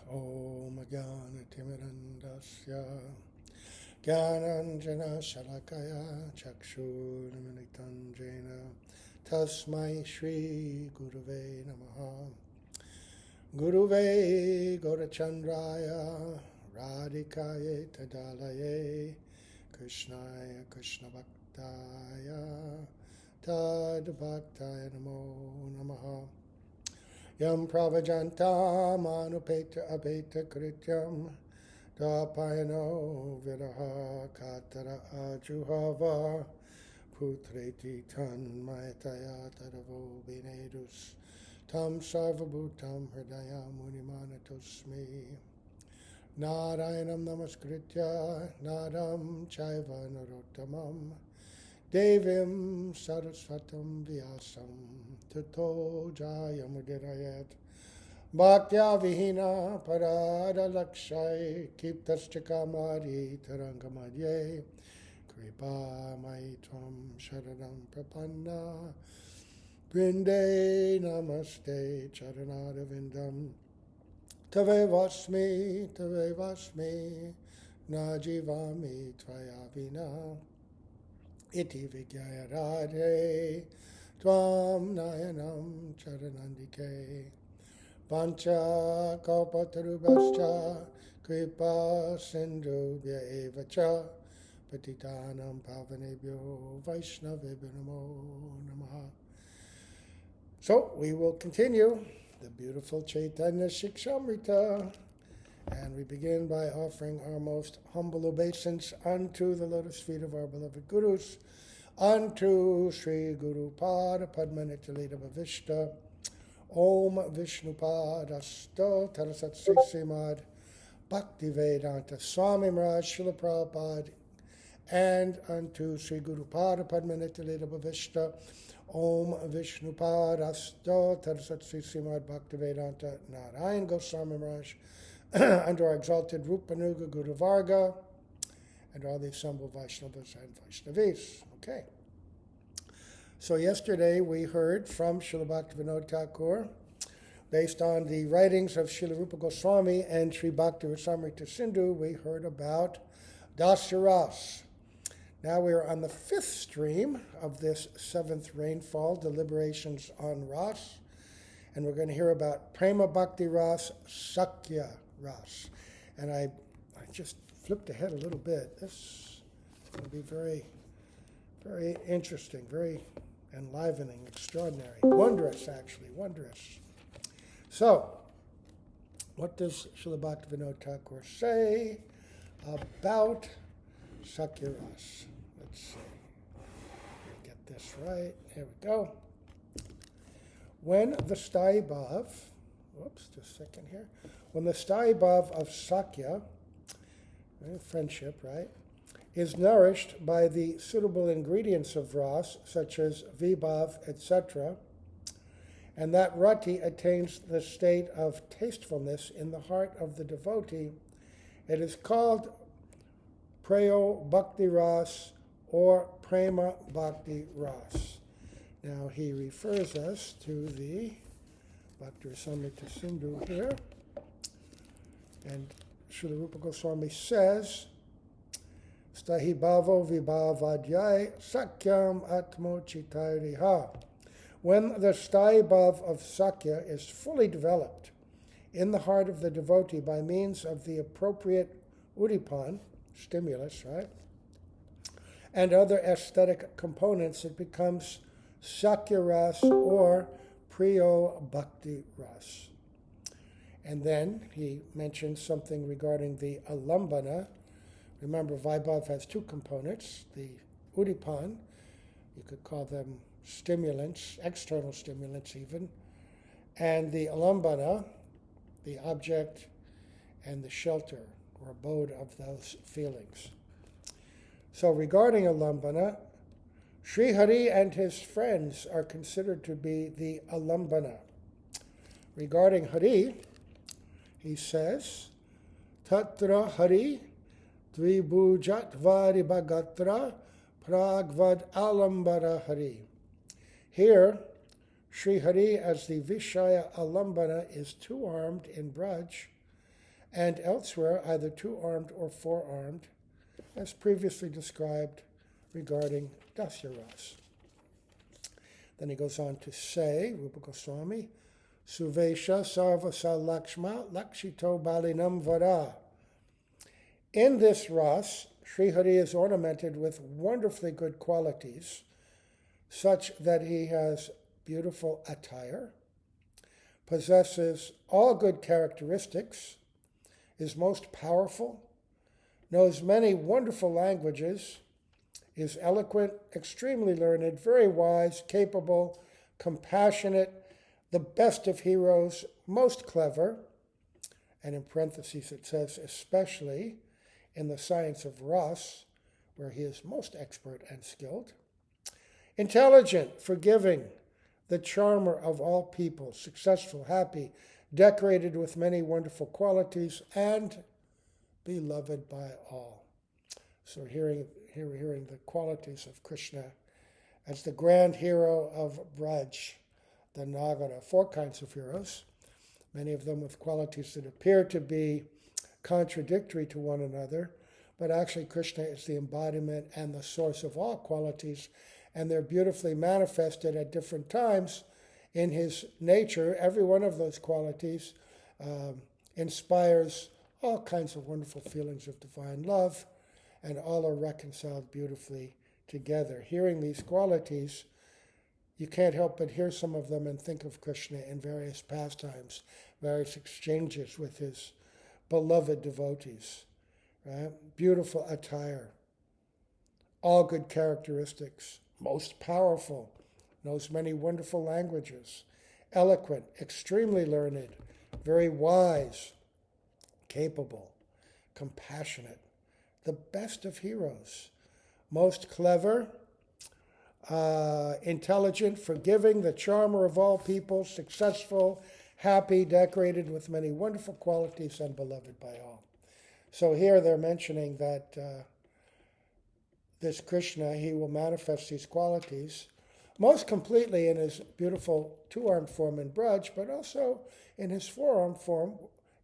Om Jnana-timirandasya Jnananjana Shalakaya Chakshurmilitam Jena Tasmai Shri Guruve Namaha. Guruve Gaurachandraya Radhikaye Tadalaye Krishnaya Krishna Bhaktaya Tad Bhaktaya Namo Namaha. Yam Pravajanta Manupeta Abeta Krityam Dapayano Viraha Katara Ajuhava Putreti Tanmayataya Tadavo Binedus Tam Sarvabhutam Hridaya Munimanatosmi Narayanam Namaskritya Naram Chaiva Narottamam Devim Saraswatam Vyasam Tato Jayamudirayat Bhaktya Vihina Parada Lakshai Kiptaschakamari Tarangamadye Kripa Maitvam Sharanam Prapanna Brinde Namaste Charanada Vindam Tave Vasmi Najivami Tvayavina Iti Vigyaya Radhe Tvam Nayanam Charanandike Pancha Kalpatarubhascha Kripa Sindhubhya Evacha Patitanam Pavanebhyo Vaishnavebhyo Namo Namaha. So we will continue the beautiful Caitanya Siksamrta, and we begin by offering our most humble obeisance unto the lotus feet of our beloved Gurus, unto Sri Guru Pada Padmanithalita Bhavishta, Om Vishnupadasto Tarasat Srimad Bhaktivedanta Swami Maharaj Srila Prabhupada, and unto Sri Guru Pada Padmanithalita Bhavishta, Om Vishnupadasto Tarasat Srimad Bhaktivedanta Narayan Goswami Maharaj, under our exalted Rupanuga Guru Varga, and all the assembled Vaishnavas and Vaishnavis. Okay. So yesterday we heard from Srila Bhaktivinoda Thakur, based on the writings of Srila Rupa Goswami and Sri Bhakti Rasamrita Sindhu, we heard about Dasya Rasa. Now we are on the fifth stream of this seventh rainfall, Deliberations on Rasa, and we're going to hear about Prema Bhakti Rasa, Sakhya Rasa. And I just flipped ahead a little bit. This will be very, very interesting, very enlivening, extraordinary, wondrous, actually, wondrous. So, what does Srila Bhaktivinoda Thakur say about Sakhya Rasa? Let's see. Get this right. Here we go. When the Staibhav, just a second here. When the Staibhav of Sakhya, friendship, right, is nourished by the suitable ingredients of Rasa, such as Vibhav, etc., and that Rati attains the state of tastefulness in the heart of the devotee, it is called Prayo Bhakti Rasa or Prema Bhakti Rasa. Now he refers us to the Bhakti Rasamrita Sindhu here, and Srila Rupa Goswami says, Stahi bhavo vibhavadhyai sakyam atmo chitairiha. When the Staibhav of Sakhya is fully developed in the heart of the devotee by means of the appropriate udipan, stimulus, right, and other aesthetic components, it becomes Sakhya Rasa or Priyo Bhakti Rasa. And then he mentions something regarding the alambana. Remember, Vaibhav has two components, the udipan, you could call them stimulants, external stimulants even, and the alambana, the object and the shelter or abode of those feelings. So regarding alambana, Sri Hari and his friends are considered to be the alambana. Regarding Hari, he says, Tatra Hari Dvibhujat Varibhagatra Pragvad Alambara Hari. Here, Sri Hari as the Vishaya Alambana is two-armed in Braj, and elsewhere either two-armed or four-armed, as previously described regarding Dasya Rasa. Then he goes on to say, Rupa Goswami, Suvesha Sarvasa Lakshma Lakshito Balinam Vara. In this ras, Sri Hari is ornamented with wonderfully good qualities, such that he has beautiful attire, possesses all good characteristics, is most powerful, knows many wonderful languages, is eloquent, extremely learned, very wise, capable, compassionate, the best of heroes, most clever, and in parentheses it says especially in the science of ras, where he is most expert and skilled, intelligent, forgiving, the charmer of all people, successful, happy, decorated with many wonderful qualities, and beloved by all. So here we're hearing the qualities of Krishna as the grand hero of Braj, the Nagara. Four kinds of heroes, many of them with qualities that appear to be contradictory to one another, but actually Krishna is the embodiment and the source of all qualities, and they're beautifully manifested at different times in his nature. Every one of those qualities inspires all kinds of wonderful feelings of divine love, and all are reconciled beautifully together. Hearing these qualities, you can't help but hear some of them and think of Krishna in various pastimes, various exchanges with his beloved devotees. Right? Beautiful attire, all good characteristics, most powerful, knows many wonderful languages, eloquent, extremely learned, very wise, capable, compassionate, the best of heroes, most clever, intelligent, forgiving, the charmer of all people, successful, happy, decorated with many wonderful qualities, and beloved by all. So here they're mentioning that this Krishna, he will manifest these qualities most completely in his beautiful two-armed form in Braj, but also in his four-armed form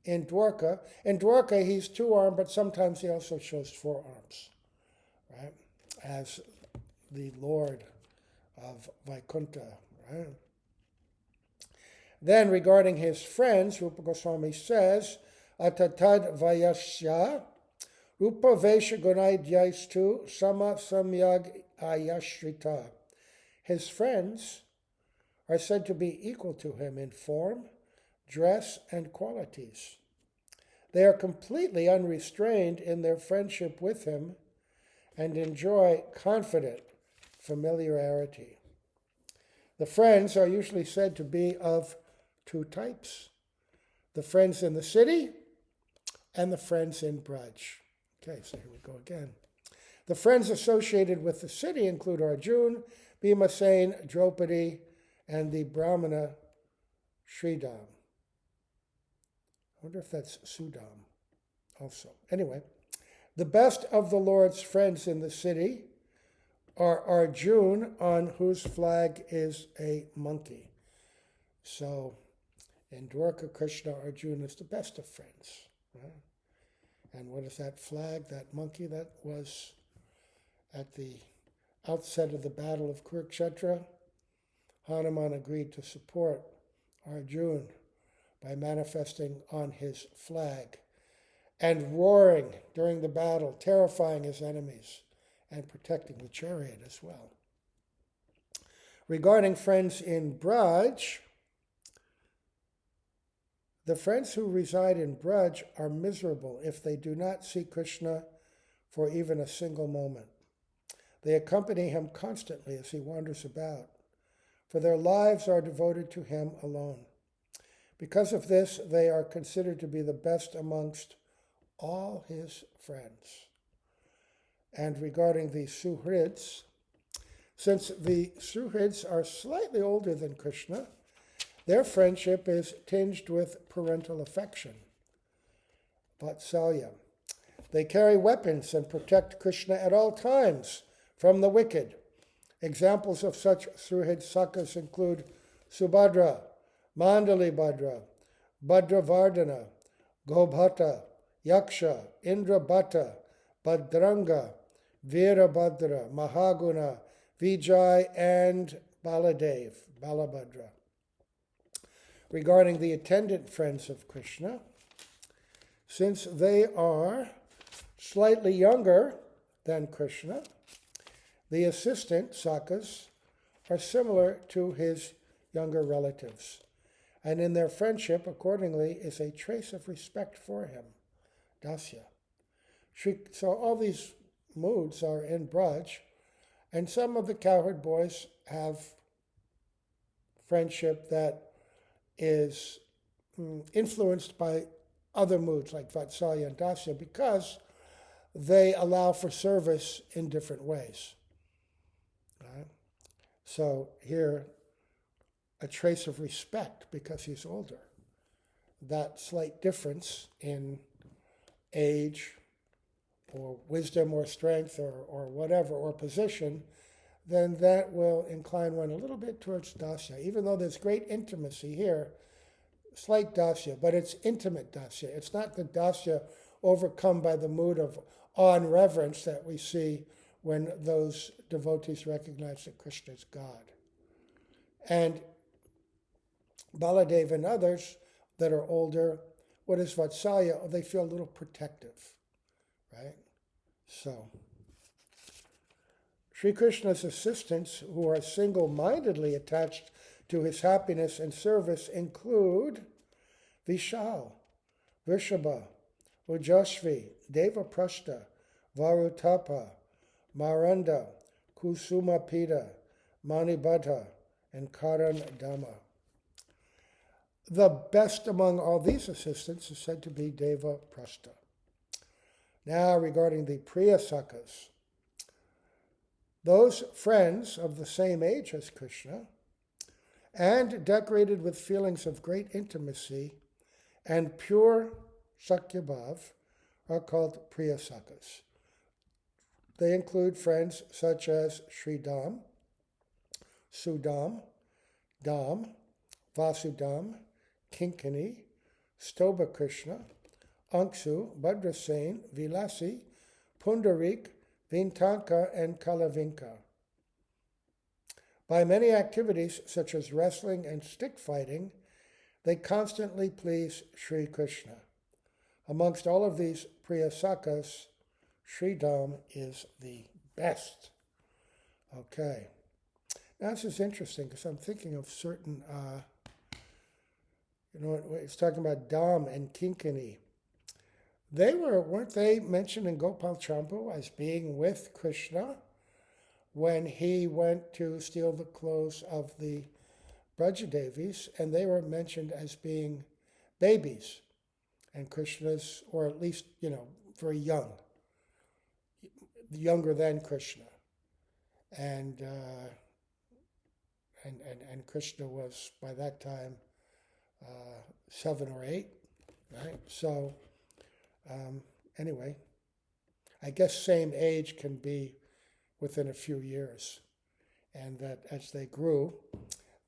in Dwarka. In Dwarka, he's two-armed, but sometimes he also shows four arms, right? As the Lord of Vaikuntha, right? Then regarding his friends, Rupa Goswami says, Atatad Vayasya Rupa Vesha Gunaidhyaistu Sama Samyag Ayashrita. His friends are said to be equal to him in form, dress, and qualities. They are completely unrestrained in their friendship with him and enjoy confident familiarity. The friends are usually said to be of two types: the friends in the city and the friends in Braj. Okay, so here we go again. The friends associated with the city include Arjuna, Bhimasen, Draupadi, and the Brahmana Sridham. I wonder if that's Sudam also. Anyway, the best of the Lord's friends in the city are Arjuna, on whose flag is a monkey. So in Dwarka, Krishna, Arjuna is the best of friends. Right? And what is that flag, that monkey? That was at the outset of the Battle of Kurukshetra. Hanuman agreed to support Arjuna by manifesting on his flag and roaring during the battle, terrifying his enemies and protecting the chariot as well. Regarding friends in Braj, the friends who reside in Braj are miserable if they do not see Krishna for even a single moment. They accompany him constantly as he wanders about, for their lives are devoted to him alone. Because of this, they are considered to be the best amongst all his friends. And regarding the Suhrids, since the Suhrids are slightly older than Krishna, their friendship is tinged with parental affection, Vatsalya. They carry weapons and protect Krishna at all times from the wicked. Examples of such Suhrid Sakhas include Subhadra, Mandali Bhadra, Bhadravardhana, Gobhata, Yaksha, Indrabhata, Bhadrangha, Virabhadra, Mahaguna, Vijay, and Balabhadra. Regarding the attendant friends of Krishna, since they are slightly younger than Krishna, the assistant Sakhas are similar to his younger relatives, and in their friendship, accordingly, is a trace of respect for him, Dasya. So all these moods are in Braj, and some of the cowherd boys have friendship that is influenced by other moods like Vatsalya and Dasya because they allow for service in different ways. Right? So here, a trace of respect because he's older. That slight difference in age or wisdom or strength or whatever, or position, then that will incline one a little bit towards Dasya. Even though there's great intimacy here, slight Dasya, but it's intimate Dasya. It's not the Dasya overcome by the mood of awe and reverence that we see when those devotees recognize that Krishna is God. And Baladev and others that are older, what is Vatsalya? They feel a little protective, right? So, Sri Krishna's assistants who are single-mindedly attached to his happiness and service include Vishal, Vrishabha, Ujashvi, Devaprashta, Varutapa, Maranda, Kusumapita, Manibhata, and Karan Dhamma. The best among all these assistants is said to be Devaprashta. Now, regarding the Priya Sakhas, those friends of the same age as Krishna and decorated with feelings of great intimacy and pure Sakyabhav are called Priya Sakhas. They include friends such as Sri Dham, Sudam, Dham, Vasudam, Kinkani, Stoba Krishna, Anksu, Bhadrasen, Vilasi, Pundarik, Vintanka, and Kalavinka. By many activities such as wrestling and stick fighting, they constantly please Sri Krishna. Amongst all of these Priya Sakhas, Sri Dham is the best. Okay. Now this is interesting because I'm thinking of certain, it's talking about Dham and Kinkani. Weren't they mentioned in Gopal Champu as being with Krishna when he went to steal the clothes of the Brajadevis, and they were mentioned as being babies, and Krishna's, or at least, very young, younger than Krishna. And Krishna was, by that time, 7 or 8, right? So, anyway, I guess same age can be within a few years. And that as they grew,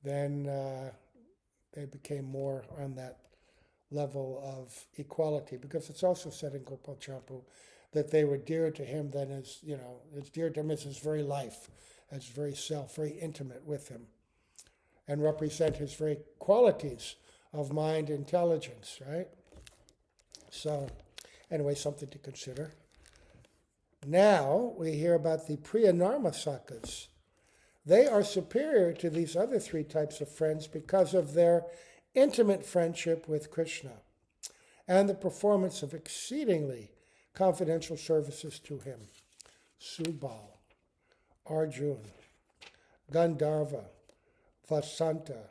then they became more on that level of equality, because it's also said in Gopal Champu that they were dear to him than as, it's dear to him as his very life, as very self, very intimate with him, and represent his very qualities of mind, intelligence, right? So, anyway, something to consider. Now we hear about the Priyanarma Sakhas. They are superior to these other 3 types of friends because of their intimate friendship with Krishna and the performance of exceedingly confidential services to him. Subal, Arjun, Gandharva, Vasanta,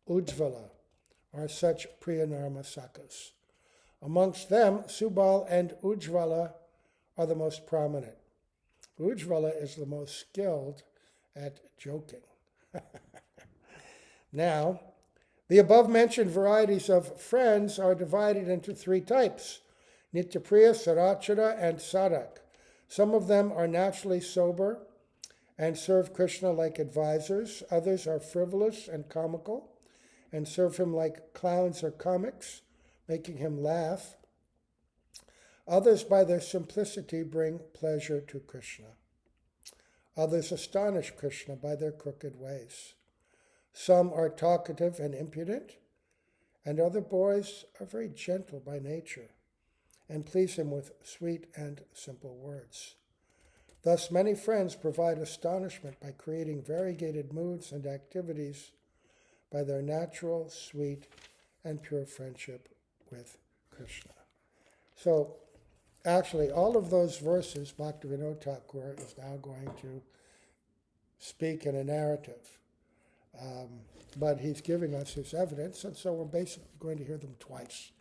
Ujjvala are such Priyanarma Sakhas. Amongst them, Subal and Ujjvala are the most prominent. Ujjvala is the most skilled at joking. Now, the above-mentioned varieties of friends are divided into 3 types: Nityapriya, Sarachara, and Sadak. Some of them are naturally sober and serve Krishna like advisors. Others are frivolous and comical and serve him like clowns or comics, making him laugh. Others, by their simplicity, bring pleasure to Krishna. Others astonish Krishna by their crooked ways. Some are talkative and impudent, and other boys are very gentle by nature and please him with sweet and simple words. Thus, many friends provide astonishment by creating variegated moods and activities by their natural, sweet, and pure friendship with Krishna. So, actually, all of those verses, Bhaktivinoda Thakur is now going to speak in a narrative. But he's giving us his evidence, and so we're basically going to hear them twice.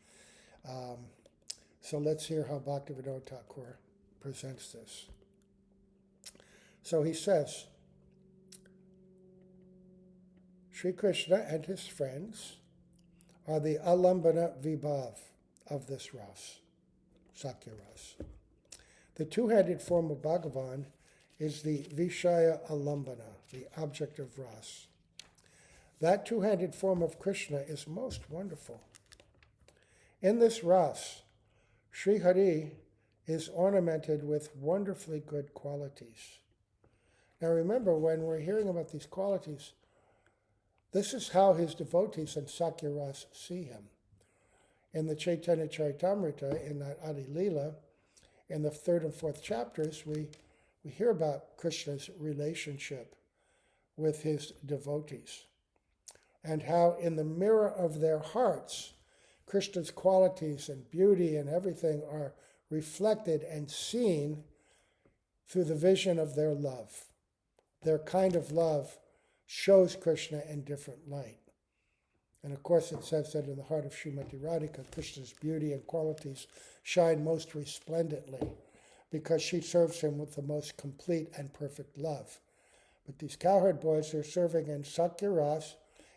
So let's hear how Bhaktivinoda Thakur presents this. So he says, Sri Krishna and his friends are the alambana vibhav of this ras, Sakhya Rasa. The two-handed form of Bhagavan is the Vishaya alambana, the object of ras. That two-handed form of Krishna is most wonderful. In this ras, Sri Hari is ornamented with wonderfully good qualities. Now remember, when we're hearing about these qualities, this is how his devotees in Sakhya Rasa see him. In the Caitanya Siksamrta, in that Adi Leela, in the 3rd and 4th chapters, we hear about Krishna's relationship with his devotees and how in the mirror of their hearts, Krishna's qualities and beauty and everything are reflected and seen through the vision of their love. Their kind of love shows Krishna in different light. And of course it says that in the heart of Srimati Radhika, Krishna's beauty and qualities shine most resplendently because she serves him with the most complete and perfect love. But these cowherd boys are serving in Sakhya Rasa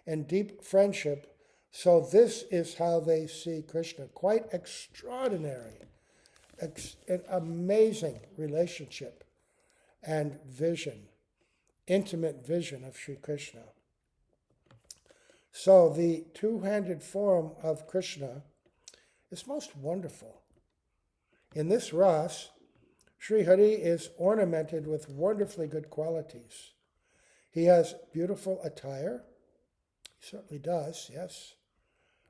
in deep friendship, so this is how they see Krishna. Quite extraordinary, an amazing relationship and vision, intimate vision of Sri Krishna. So the two-handed form of Krishna is most wonderful. In this ras, Sri Hari is ornamented with wonderfully good qualities. He has beautiful attire. He certainly does, yes.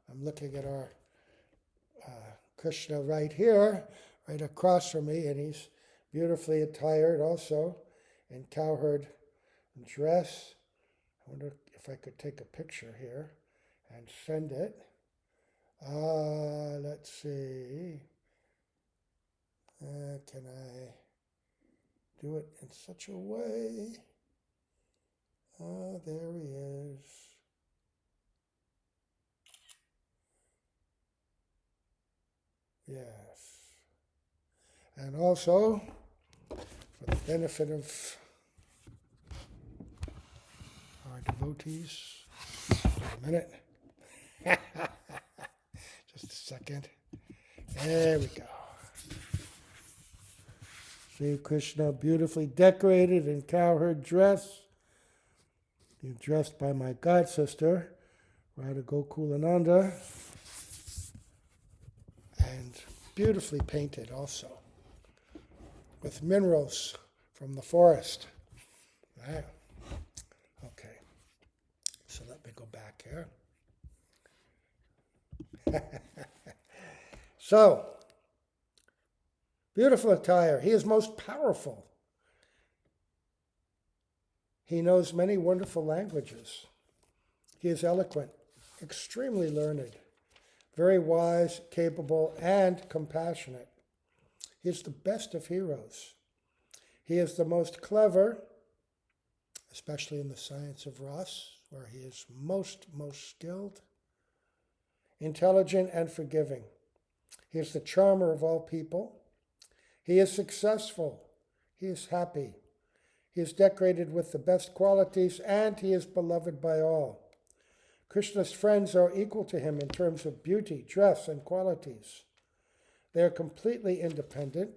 I'm looking at our Krishna right here, right across from me, and he's beautifully attired also in cowherd dress. I wonder if I could take a picture here and send it. Let's see. Can I do it in such a way? There he is. Yes. And also, for the benefit of our devotees, a minute. Just a second. There we go. Sri Krishna, beautifully decorated in cowherd dress. Being dressed by my god sister, Radha Gokulananda. And beautifully painted also, with minerals from the forest. Right. Okay, so let me go back here. So, beautiful attire. He is most powerful. He knows many wonderful languages. He is eloquent, extremely learned, very wise, capable, and compassionate. He is the best of heroes. He is the most clever, especially in the science of Rasa, where he is most skilled, intelligent, and forgiving. He is the charmer of all people. He is successful. He is happy. He is decorated with the best qualities, and he is beloved by all. Krishna's friends are equal to him in terms of beauty, dress, and qualities. They are completely independent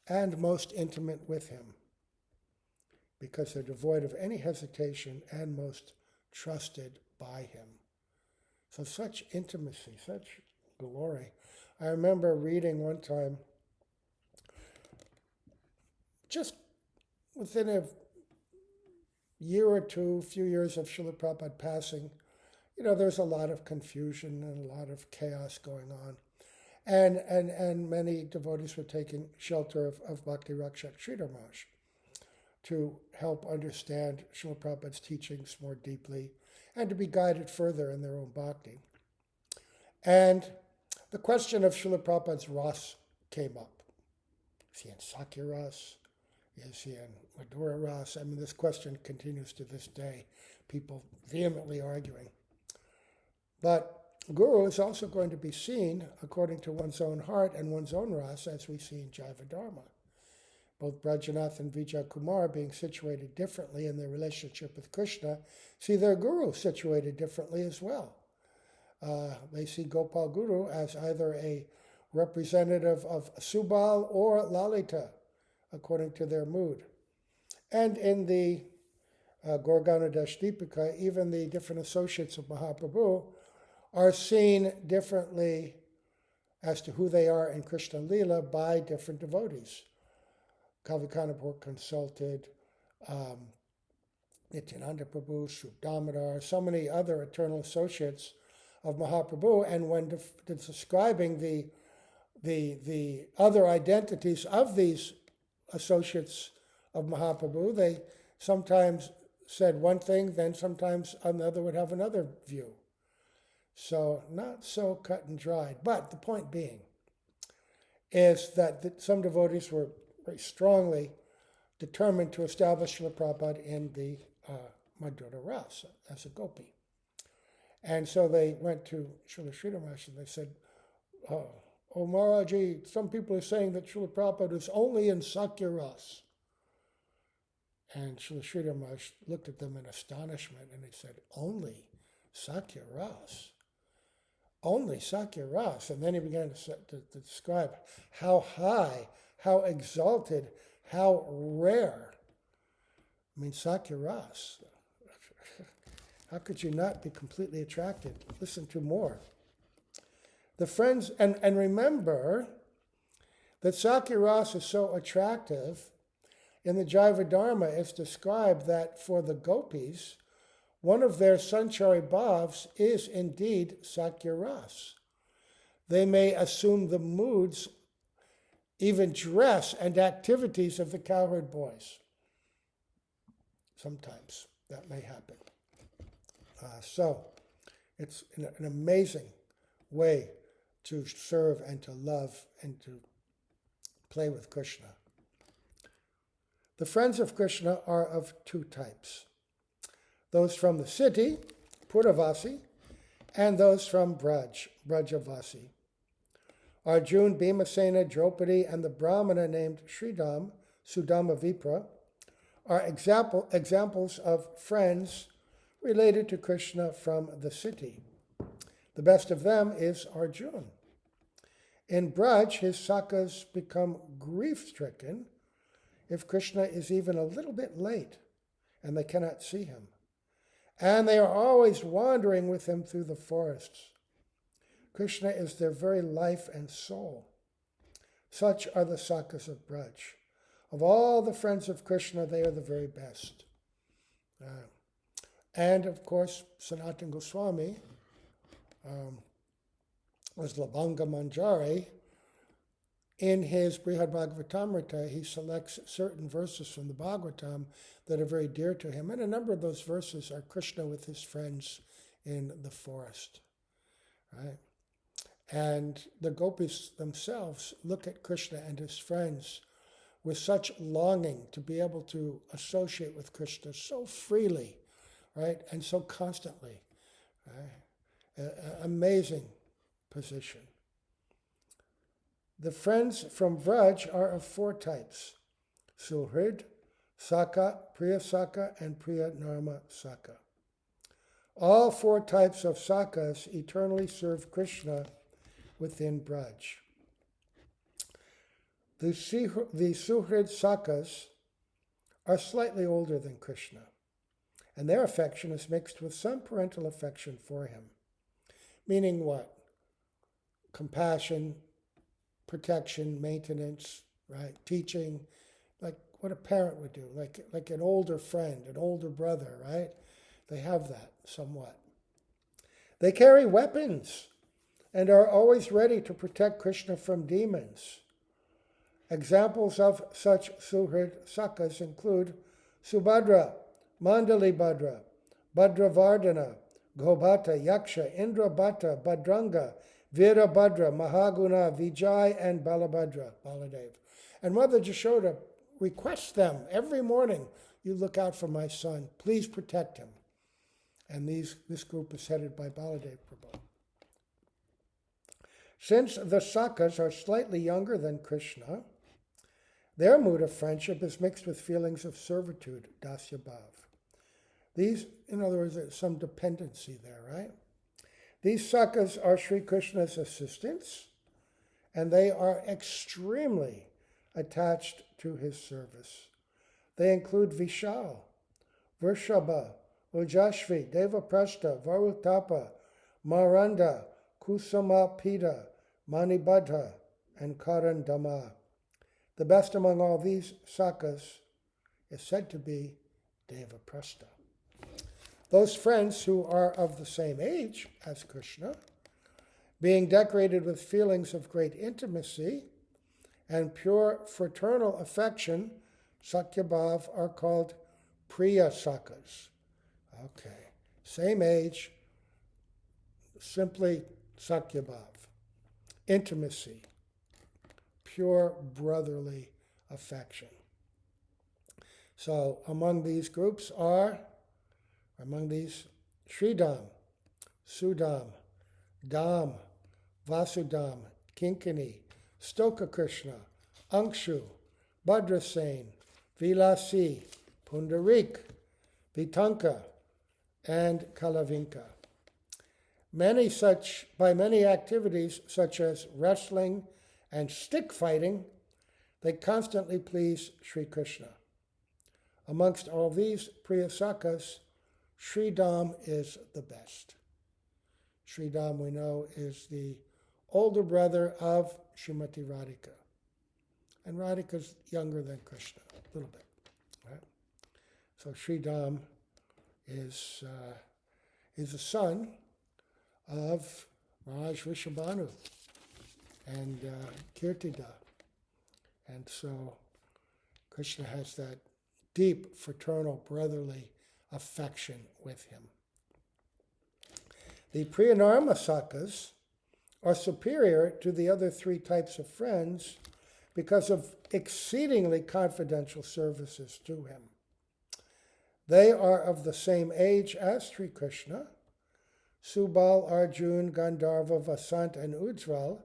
and most intimate with him because they're devoid of any hesitation and most trusted by him. So such intimacy, such glory. I remember reading one time, just within a year or two, few years of Srila Prabhupada passing, there's a lot of confusion and a lot of chaos going on. And many devotees were taking shelter of Bhakti Rakshak Sridhar Maharaj to help understand Srila Prabhupada's teachings more deeply and to be guided further in their own bhakti. And the question of Srila Prabhupada's Ras came up. Is he in Sakhya Rasa? Is he in Madhura Rasa? I mean, this question continues to this day, people vehemently arguing. But Guru is also going to be seen according to one's own heart and one's own rasa, as we see in Jaiva Dharma. Both Brajanath and Vijay Kumar, being situated differently in their relationship with Krishna, see their Guru situated differently as well. They see Gopal Guru as either a representative of Subal or Lalita, according to their mood. And in the Gorganadesh Deepika, even the different associates of Mahaprabhu are seen differently as to who they are in Krishna Lila by different devotees. Kavikanapur consulted Nityananda Prabhu, Sri Damodar, so many other eternal associates of Mahaprabhu, and when describing the other identities of these associates of Mahaprabhu, they sometimes said one thing, then sometimes another would have another view. So not so cut and dried. But the point being is that some devotees were very strongly determined to establish Srila Prabhupada in the Madhura Rasa as a gopi. And so they went to Srila Sridhar Maharaj and they said, oh Maharaji, some people are saying that Srila Prabhupada is only in Sakhya Rasa. And Srila Sridhar Maharaj looked at them in astonishment and he said, only Sakhya Rasa? Only Sakhya Rasa. And then he began to describe how high, how exalted, how rare. I mean, Sakhya Rasa. How could you not be completely attracted? Listen to more. The friends, and remember that Sakhya Rasa is so attractive. In the Jaiva Dharma, it's described that for the gopis, one of their sanchari bhavs is indeed Sakhya Rasa. They may assume the moods, even dress and activities of the cowherd boys. Sometimes that may happen. So it's an amazing way to serve and to love and to play with Krishna. The friends of Krishna are of two types. Those from the city, Puravasi, and those from Brajavasi. Arjun, Bhimasena, Draupadi, and the Brahmana named Sridham, Sudama Vipra, are examples of friends related to Krishna from the city. The best of them is Arjun. In Braj, his sakhas become grief-stricken if Krishna is even a little bit late and they cannot see him. And they are always wandering with him through the forests. Krishna is their very life and soul. Such are the sakhas of Braj. Of all the friends of Krishna, they are the very best. And of course, Sanatana Goswami was Labanga Manjari. In his Brihad Bhagavatamrita, he selects certain verses from the Bhagavatam that are very dear to him. And a number of those verses are Krishna with his friends in the forest. Right? And the gopis themselves look at Krishna and his friends with such longing to be able to associate with Krishna so freely, right, and so constantly. Right? Amazing position. The friends from Vraj are of four types: Suhrid, Sakha, Priya Sakha, and Priya Narma Sakha. All four types of Sakhas eternally serve Krishna within Braj. The Suhrid Sakhas are slightly older than Krishna, and their affection is mixed with some parental affection for him. Meaning what? compassion, protection, maintenance, right? Teaching, like what a parent would do, like an older friend, an older brother, right? They have that somewhat. They carry weapons and are always ready to protect Krishna from demons. Examples of such Suhrid Sakhas include Subhadra, Mandalibhadra, Bhadravardhana, Gobhata, Yaksha, Indrabhata, Bhadranga, Virabhadra, Mahaguna, Vijay, and Balabhadra, Baladev. And Mother Jashoda requests them every morning, you look out for my son, please protect him. And this group is headed by Baladev Prabhu. Since the Sakhas are slightly younger than Krishna, their mood of friendship is mixed with feelings of servitude, dasya bhav. These, in other words, there's some dependency there, right? These Sakhas are Sri Krishna's assistants, and they are extremely attached to his service. They include Vishal, Vrishabha, Ujashvi, Devaprastha, Varutapa, Maranda, Kusama Pida, Manibadha, and Karandama. The best among all these Sakhas is said to be Devaprastha. Those friends who are of the same age as Krishna, being decorated with feelings of great intimacy and pure fraternal affection, Sakhya Bhav, are called Priya Sakhas. Okay, same age, simply Sakhya Bhav. Intimacy, pure brotherly affection. So among these groups Sridham, Sudam, Dham, Vasudam, Kinkini, Stoka Krishna, Ankshu, Bhadrasen, Vilasi, Pundarik, Vitanka, and Kalavinka. By many activities such as wrestling and stick fighting, they constantly please Sri Krishna. Amongst all these Priya Sakhas, Sridham is the best. Sridham, we know, is the older brother of Srimati Radhika. And Radhika's younger than Krishna, a little bit. Right? So Sridham is a son of Maharaj Rishabhanu and Kirtida. And so Krishna has that deep fraternal brotherly affection with him. The Priyanarma Sakhas are superior to the other three types of friends because of exceedingly confidential services to him. They are of the same age as Sri Krishna. Subal, Arjun, Gandharva, Vasant, and Ujjval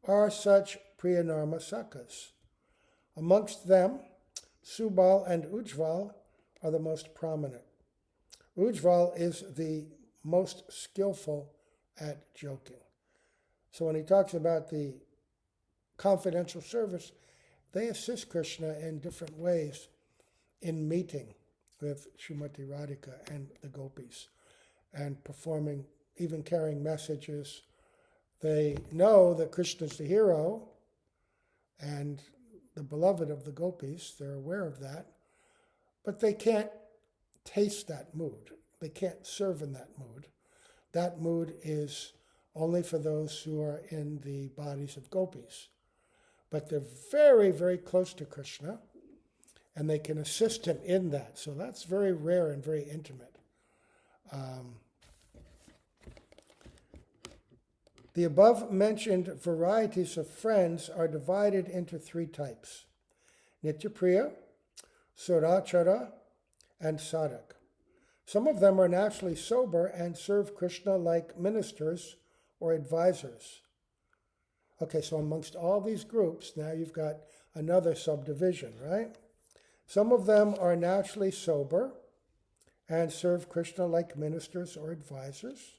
are such Priyanarma Sakhas. Amongst them, Subal and Ujjval are the most prominent. Ujjval is the most skillful at joking. So when he talks about the confidential service, they assist Krishna in different ways in meeting with Srimati Radhika and the gopis and performing, even carrying messages. They know that Krishna's the hero and the beloved of the gopis. They're aware of that, but they can't taste that mood. They can't serve in that mood. That mood is only for those who are in the bodies of gopis. But they're very, very close to Krishna, and they can assist him in that. So that's very rare and very intimate. The above-mentioned varieties of friends are divided into three types: Nityapriya, Surachara, and Sadhak. Some of them are naturally sober and serve Krishna like ministers or advisors. Okay, so amongst all these groups, now you've got another subdivision, right? Some of them are naturally sober and serve Krishna like ministers or advisors.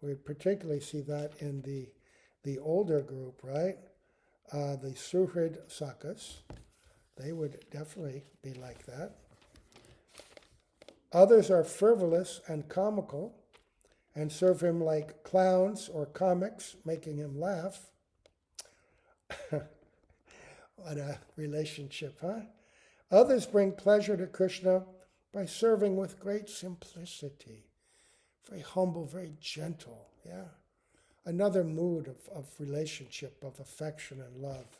We particularly see that in the older group, right? The Suhrid Sakhas. They would definitely be like that. Others are frivolous and comical and serve him like clowns or comics, making him laugh. What a relationship, huh? Others bring pleasure to Krishna by serving with great simplicity, very humble, very gentle, yeah? Another mood of relationship, of affection and love.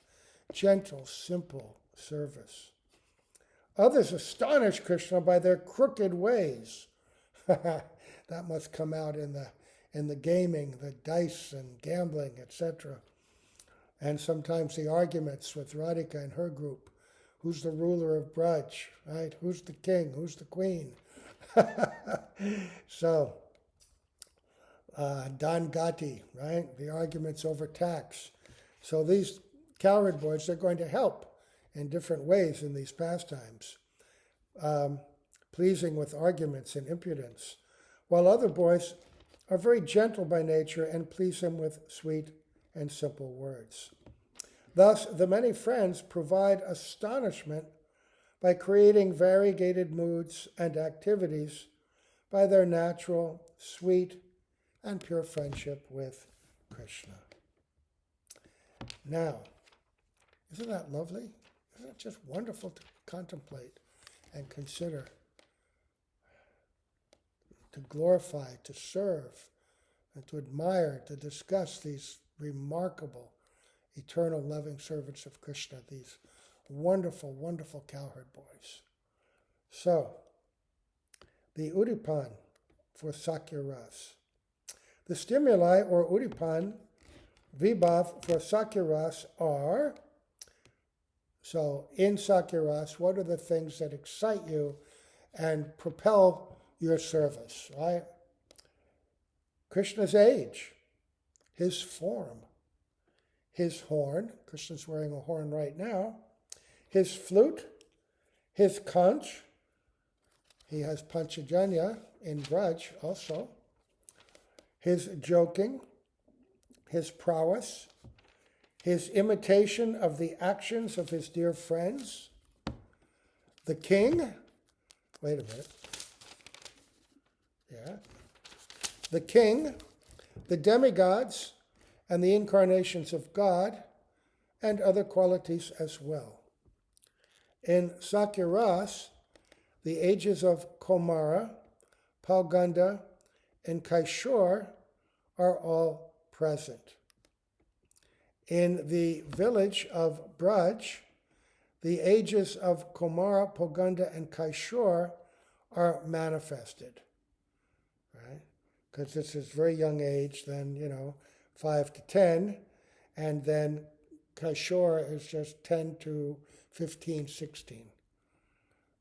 Gentle, simple service. Others astonish Krishna by their crooked ways. That must come out in the gaming, the dice and gambling, etc. And sometimes the arguments with Radhika and her group. Who's the ruler of Braj, right? Who's the king? Who's the queen? So, Dangati, right? The arguments over tax. So these cowherd boys, they're going to help in different ways in these pastimes, pleasing with arguments and impudence, while other boys are very gentle by nature and please him with sweet and simple words. Thus, the many friends provide astonishment by creating variegated moods and activities by their natural, sweet, and pure friendship with Krishna. Now, isn't that lovely? Isn't it just wonderful to contemplate and consider, to glorify, to serve, and to admire, to discuss these remarkable, eternal loving servants of Krishna, these wonderful, wonderful cowherd boys. So, the Udipan for Sakhya Rasa. The stimuli, or Udipan, Vibhav for Sakhya Rasa are, so in Sakhya Rasa, what are the things that excite you and propel your service, right? Krishna's age, his form, his horn, Krishna's wearing a horn right now, his flute, his conch, he has Panchajanya in Braj also, his joking, his prowess, his imitation of the actions of his dear friends, the king, wait a minute, yeah, the king, the demigods, and the incarnations of God, and other qualities as well. In Sakhya Rasa, the ages of Komara, Palganda, and Kaishor are all present. In the village of Braj, the ages of Komara, Palganda, and Kaishor are manifested, right? Because this is very young age, then, 5 to 10, and then Kaishor is just 10 to 15, 16.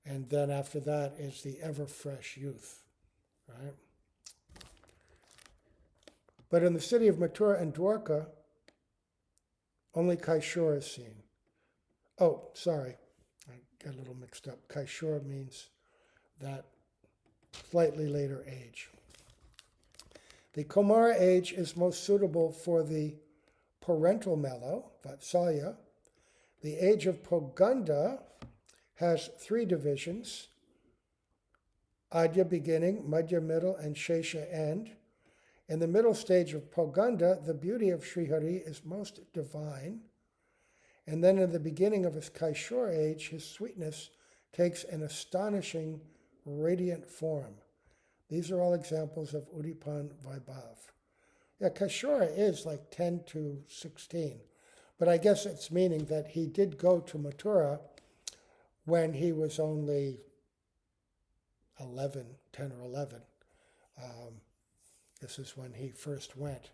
And then after that is the ever-fresh youth, right? But in the city of Mathura and Dwarka, only Kaishor is seen. Oh, sorry, I got a little mixed up. Kaishor means that slightly later age. The Komara age is most suitable for the parental mellow, Vatsalya. The age of Poganda has 3 divisions: Adya beginning, Madhya middle, and Shesha end. In the middle stage of Poganda, the beauty of Sri Hari is most divine. And then in the beginning of his Kaishor age, his sweetness takes an astonishing, radiant form. These are all examples of Udipan Vaibhav. Yeah, Kaishora is like 10 to 16. But I guess it's meaning that he did go to Mathura when he was only 11, 10 or 11. This is when he first went.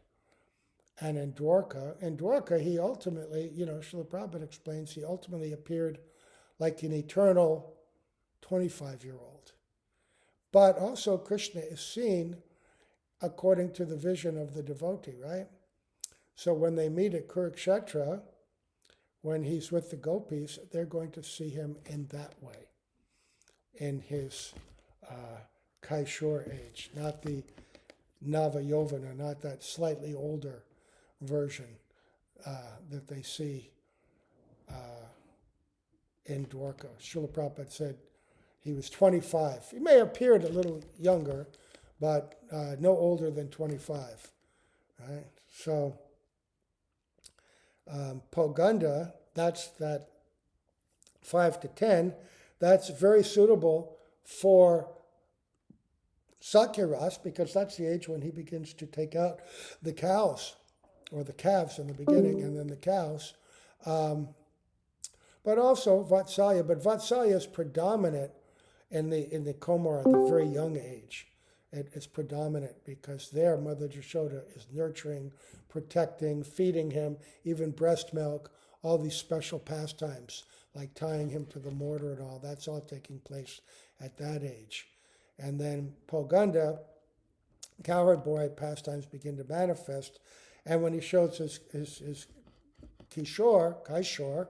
And in Dwarka, he ultimately, Srila Prabhupada explains, he ultimately appeared like an eternal 25-year-old. But also Krishna is seen according to the vision of the devotee, right? So when they meet at Kurukshetra, when he's with the gopis, they're going to see him in that way, in his Kaishor age, not the Nava Yovana, not that slightly older version that they see in Dwarka. Srila Prabhupada said he was 25. He may have appeared a little younger, but no older than 25, right? So Poganda, that's that 5 to 10, that's very suitable for Sakhya Rasa, because that's the age when he begins to take out the cows, or the calves in the beginning, and then the cows. But also Vatsalya. But Vatsalya is predominant in the Komar at the very young age. It's predominant because there Mother Yashoda is nurturing, protecting, feeding him, even breast milk, all these special pastimes, like tying him to the mortar and all. That's all taking place at that age. And then Poganda, cowherd boy pastimes begin to manifest. And when he shows his Kaishore,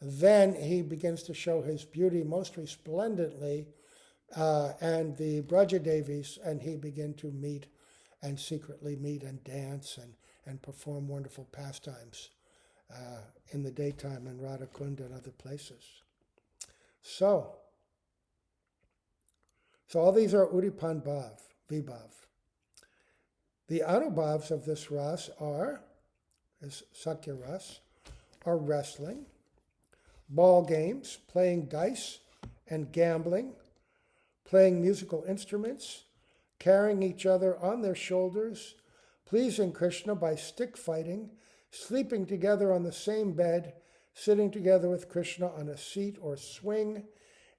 then he begins to show his beauty most resplendently, and the Brajadevis, and he begin to meet and secretly meet and dance and perform wonderful pastimes in the daytime in Radhakunda and other places. So all these are Udipan Bhav, Vibhav. The Anubhavs of this ras are, as Sakhya Rasa, are wrestling, ball games, playing dice and gambling, playing musical instruments, carrying each other on their shoulders, pleasing Krishna by stick fighting, sleeping together on the same bed, sitting together with Krishna on a seat or swing,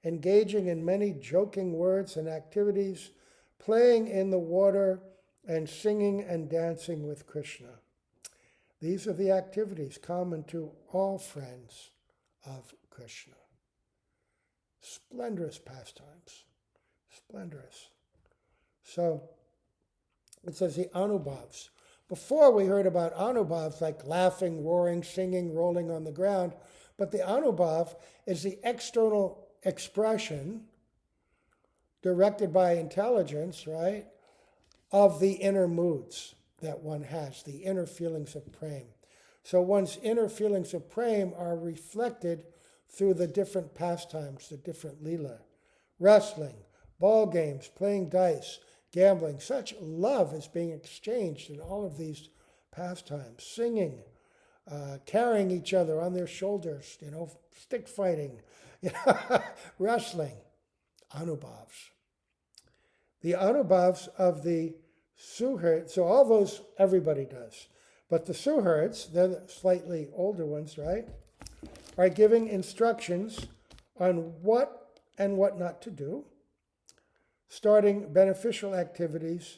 engaging in many joking words and activities, playing in the water, and singing and dancing with Krishna. These are the activities common to all friends of Krishna. Splendorous pastimes. Splendorous. So it says the Anubhavs. Before we heard about Anubhavs like laughing, roaring, singing, rolling on the ground, but the Anubhav is the external expression directed by intelligence, right, of the inner moods that one has, the inner feelings of prema. So one's inner feelings of prema are reflected through the different pastimes, the different lila. Wrestling, ball games, playing dice, gambling. Such love is being exchanged in all of these pastimes. Singing, carrying each other on their shoulders, stick fighting, wrestling. Anubhavs. The Anubhavs of the Suherds, so all those everybody does. But the Suherds, they're the slightly older ones, right, are giving instructions on what and what not to do, starting beneficial activities,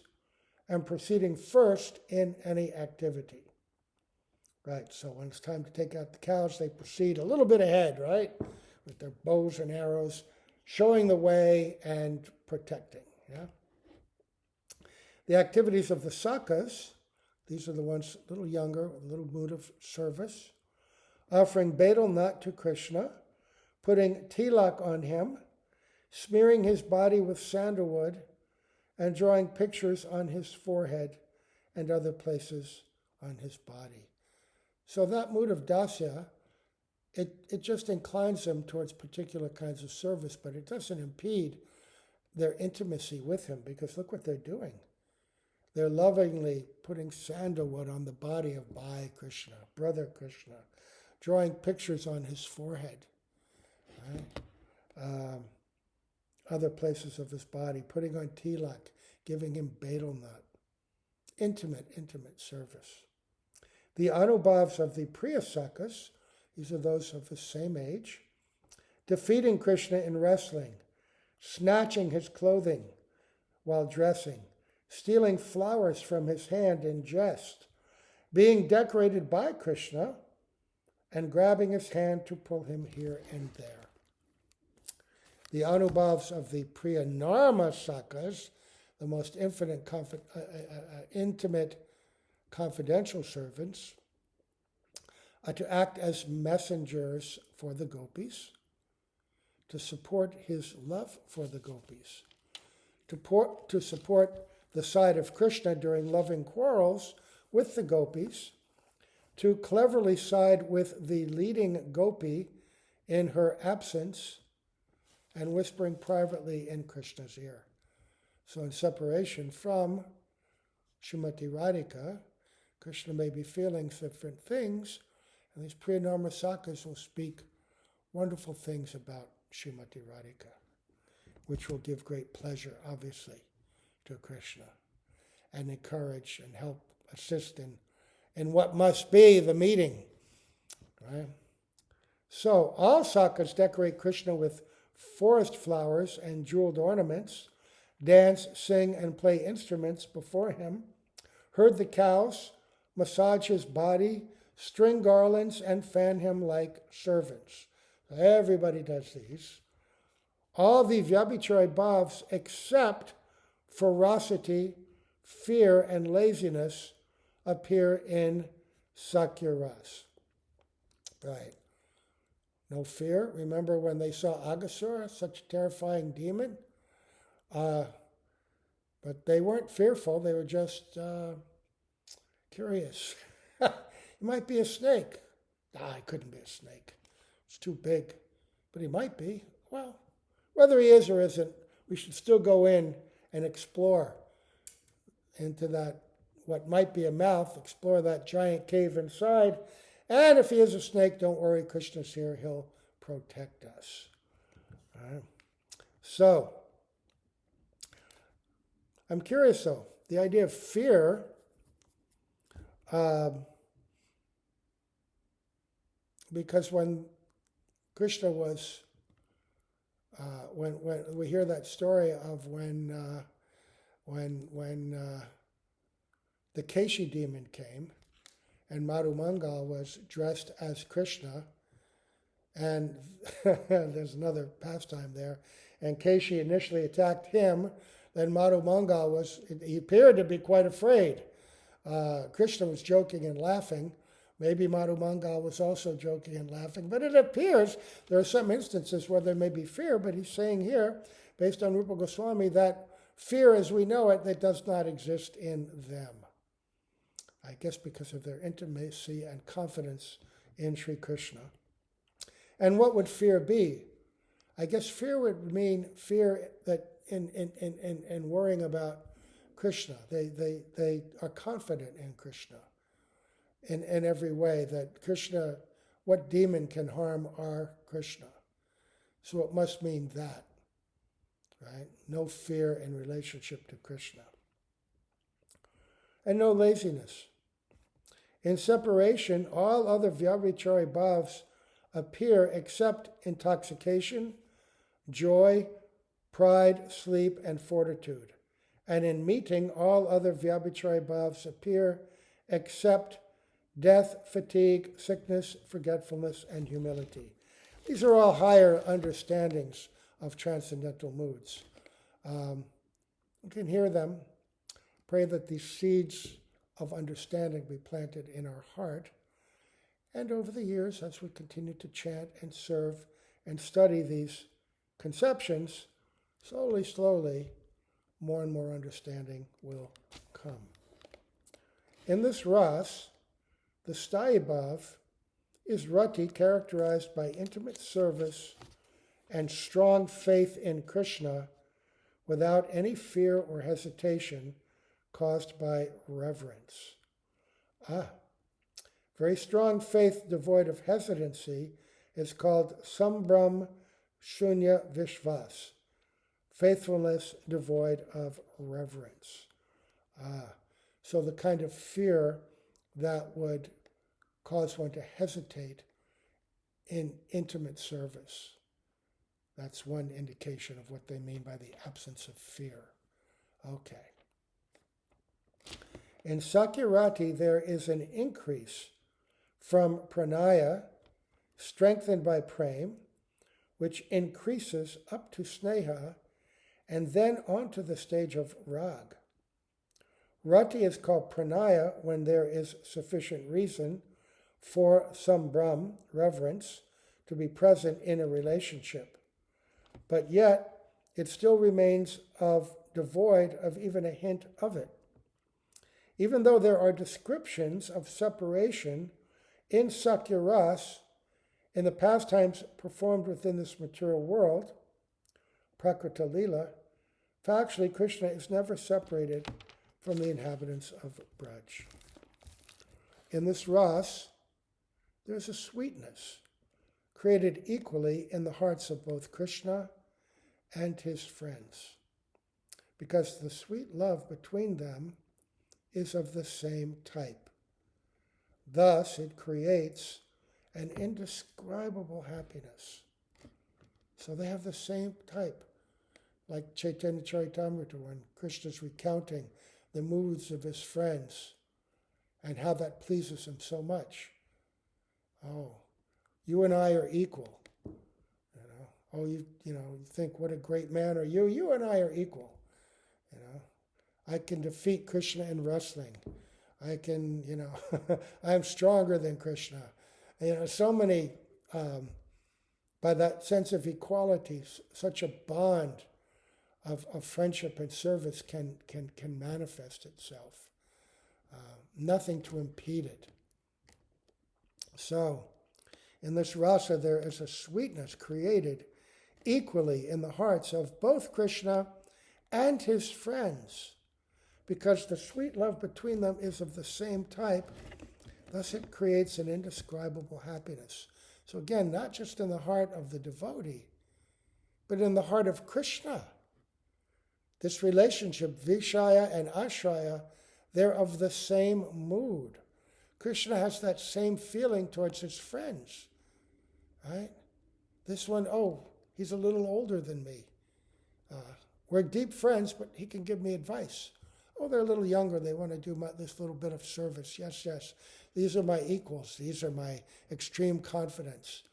and proceeding first in any activity. Right, so when it's time to take out the cows, they proceed a little bit ahead, right, with their bows and arrows, showing the way and protecting. Yeah. The activities of the Sakhas, these are the ones a little younger, a little mood of service, offering betel nut to Krishna, putting tilak on him, smearing his body with sandalwood, and drawing pictures on his forehead and other places on his body. So that mood of dasya, it just inclines them towards particular kinds of service, but it doesn't impede their intimacy with him, because look what they're doing. They're lovingly putting sandalwood on the body of Bhai Krishna, brother Krishna, drawing pictures on his forehead, right? Other places of his body, putting on tilak, giving him betel nut. Intimate service. The Anubhavs of the Priya Sakhas, these are those of the same age, defeating Krishna in wrestling, snatching his clothing while dressing, stealing flowers from his hand in jest, being decorated by Krishna, and grabbing his hand to pull him here and there. The Anubhavs of the Priya Narma Sakhas, the most intimate, confidential servants, are to act as messengers for the gopis, to support his love for the gopis, to support the side of Krishna during loving quarrels with the gopis, to cleverly side with the leading gopi in her absence and whispering privately in Krishna's ear. So in separation from Srimati Radhika, Krishna may be feeling different things, and these Priyanama Sakhas will speak wonderful things about Srimati Radhika, which will give great pleasure, obviously, to Krishna, and encourage and help assist in what must be the meeting. Right? So all Sakhas decorate Krishna with forest flowers and jeweled ornaments, dance, sing, and play instruments before him, herd the cows, massage his body, string garlands, and fan him like servants. Everybody does these. All the Vyabhichari bhavs except ferocity, fear, and laziness appear in Sakhya Rasa. Right. No fear. Remember when they saw Aghasura, such a terrifying demon? But they weren't fearful. They were just curious. It might be a snake. It couldn't be a snake. It's too big. But he might be. Well, whether he is or isn't, we should still go in and explore into that, what might be a mouth, explore that giant cave inside. And if he is a snake, don't worry, Krishna's here. He'll protect us. All right. So, I'm curious though, the idea of fear, because when Krishna was, when we hear that story of when the Keshi demon came, and Madhu Mangal was dressed as Krishna, and there's another pastime there, and Keshi initially attacked him, then Madhu Mangal he appeared to be quite afraid. Krishna was joking and laughing. Maybe Madhu Mangal was also joking and laughing, but it appears there are some instances where there may be fear, but he's saying here, based on Rupa Goswami, that fear as we know it, that does not exist in them. I guess because of their intimacy and confidence in Sri Krishna. And what would fear be? I guess fear would mean fear that in worrying about Krishna. They are confident in Krishna in every way, that Krishna, what demon can harm our Krishna? So it must mean that, right? No fear in relationship to Krishna. And no laziness. In separation, all other Vyabhichari bhavs appear except intoxication, joy, pride, sleep, and fortitude. And in meeting, all other Vyabhichari bhavs appear except death, fatigue, sickness, forgetfulness, and humility. These are all higher understandings of transcendental moods. You can hear them. Pray that these seeds of understanding be planted in our heart. And over the years, as we continue to chant and serve and study these conceptions, slowly, more and more understanding will come. In this ras, the Sthayi Bhav is rati, characterized by intimate service and strong faith in Krishna without any fear or hesitation caused by reverence. Very strong faith devoid of hesitancy is called Sambram Shunya Vishvas, faithfulness devoid of reverence. So the kind of fear that would cause one to hesitate in intimate service. That's one indication of what they mean by the absence of fear. Okay. In Sakyarati, there is an increase from pranaya, strengthened by prem, which increases up to sneha, and then onto the stage of rag. Rati is called pranaya when there is sufficient reason for sambram, reverence, to be present in a relationship. But yet, it still remains devoid of even a hint of it. Even though there are descriptions of separation in Sakhya Rasa, in the pastimes performed within this material world, Prakrita Lila, Factually, Krishna is never separated from the inhabitants of Braj. In this ras, there's a sweetness created equally in the hearts of both Krishna and his friends, because the sweet love between them is of the same type. Thus, it creates an indescribable happiness. So they have the same type. Like Chaitanya Siksamrta, when Krishna's recounting the moods of his friends and how that pleases him so much. Oh, you and I are equal. Oh, you think, what a great man are you? You and I are equal. I can defeat Krishna in wrestling. I can, I'm stronger than Krishna. So many, by that sense of equality, such a bond of friendship and service can manifest itself. Nothing to impede it. So, in this rasa, there is a sweetness created equally in the hearts of both Krishna and his friends, because the sweet love between them is of the same type. Thus it creates an indescribable happiness. So again, not just in the heart of the devotee, but in the heart of Krishna. This relationship, Vishaya and Ashraya, they're of the same mood. Krishna has that same feeling towards his friends, right? This one, he's a little older than me. We're deep friends, but he can give me advice. Oh, they're a little younger. They want to do this little bit of service. Yes. These are my equals. These are my extreme confidants.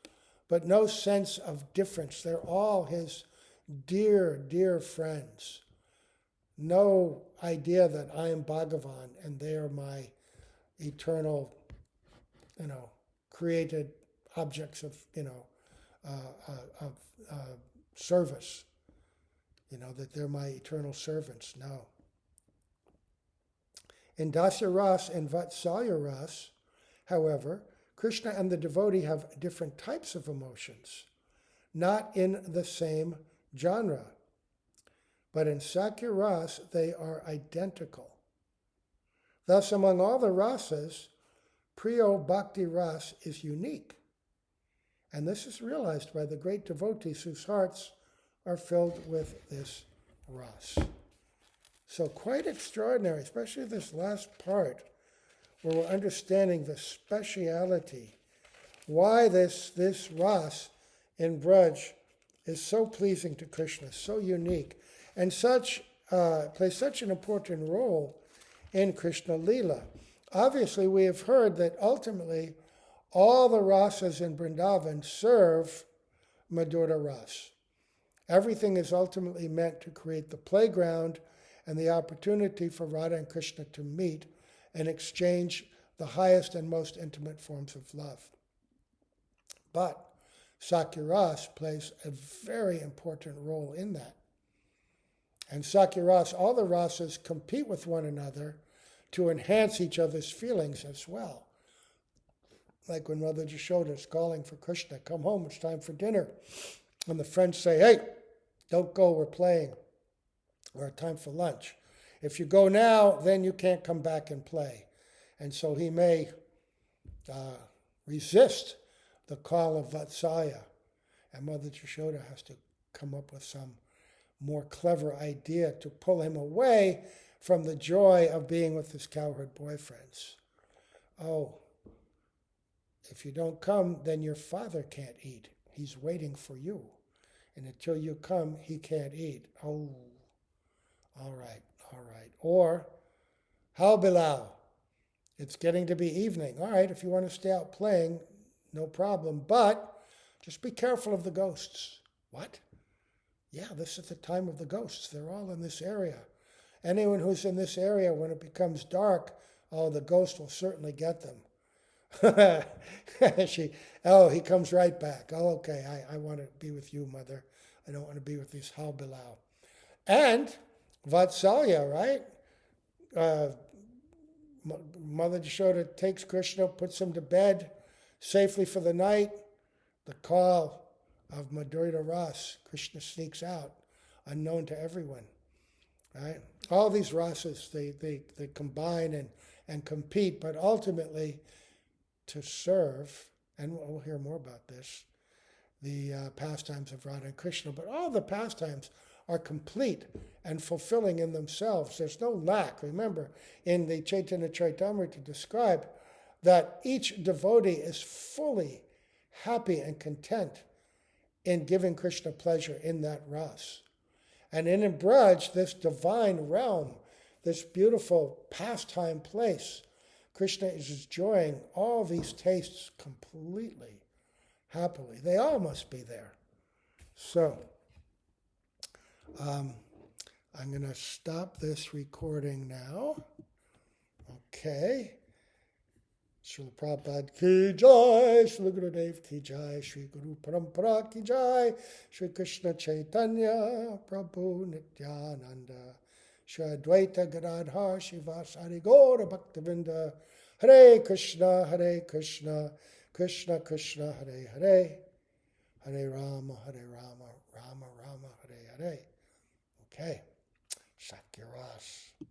But no sense of difference. They're all his dear, dear friends. No idea that I am Bhagavan and they are my eternal, created objects of, service. That they're my eternal servants. No. In Dasya Ras and Vatsalya Ras, however, Krishna and the devotee have different types of emotions, not in the same genre. But in Sakhya Ras, they are identical. Thus, among all the rasas, Priyo Bhakti Ras is unique. And this is realized by the great devotees whose hearts are filled with this ras. So quite extraordinary, especially this last part, where we're understanding the speciality, why this ras in Braj is so pleasing to Krishna, so unique, and plays such an important role in Krishna Leela. Obviously, we have heard that ultimately all the rasas in Vrindavan serve Madhura Ras. Everything is ultimately meant to create the playground and the opportunity for Radha and Krishna to meet and exchange the highest and most intimate forms of love. But Sakhya Ras plays a very important role in that. And Sakhya Ras, all the rasas compete with one another to enhance each other's feelings as well. Like when Mother Jashoda is calling for Krishna, come home, it's time for dinner. And the friends say, hey, don't go, we're playing. Or time for lunch. If you go now, then you can't come back and play. And so he may resist the call of Vatsalya. And Mother Jashoda has to come up with some more clever idea to pull him away from the joy of being with his cowherd boyfriends. Oh, if you don't come, then your father can't eat. He's waiting for you. And until you come, he can't eat. Oh, all right. Or, how Bilal? It's getting to be evening. All right, if you want to stay out playing, no problem. But just be careful of the ghosts. What? Yeah, this is the time of the ghosts. They're all in this area. Anyone who's in this area, when it becomes dark, the ghost will certainly get them. He comes right back. Oh, okay, I want to be with you, Mother. I don't want to be with these Hal Bilal. And Vatsalya, right? Mother Jashoda takes Krishna, puts him to bed safely for the night. The call of Madhura Ras, Krishna sneaks out, unknown to everyone. right? All these rasas, they combine and compete, but ultimately to serve, and we'll hear more about this, the pastimes of Radha and Krishna, but all the pastimes are complete and fulfilling in themselves. There's no lack. Remember, in the Chaitanya Charitamrita described that each devotee is fully happy and content in giving Krishna pleasure in that ras. And in Braj, this divine realm, this beautiful pastime place, Krishna is enjoying all these tastes completely, happily. They all must be there. So, I'm going to stop this recording now. Okay. Srila Prabhupada ki jai, Srila Gurudev ki jai, Sri Guru Parampara ki jai, Sri Krishna Chaitanya Prabhu Nityananda, Sri Advaita Gadadhar Shivasari Gaura Bhaktivinda, Hare Krishna, Krishna Krishna, Hare Hare, Hare Rama, Rama Rama, Hare Hare. Okay, Sakhya Rasa.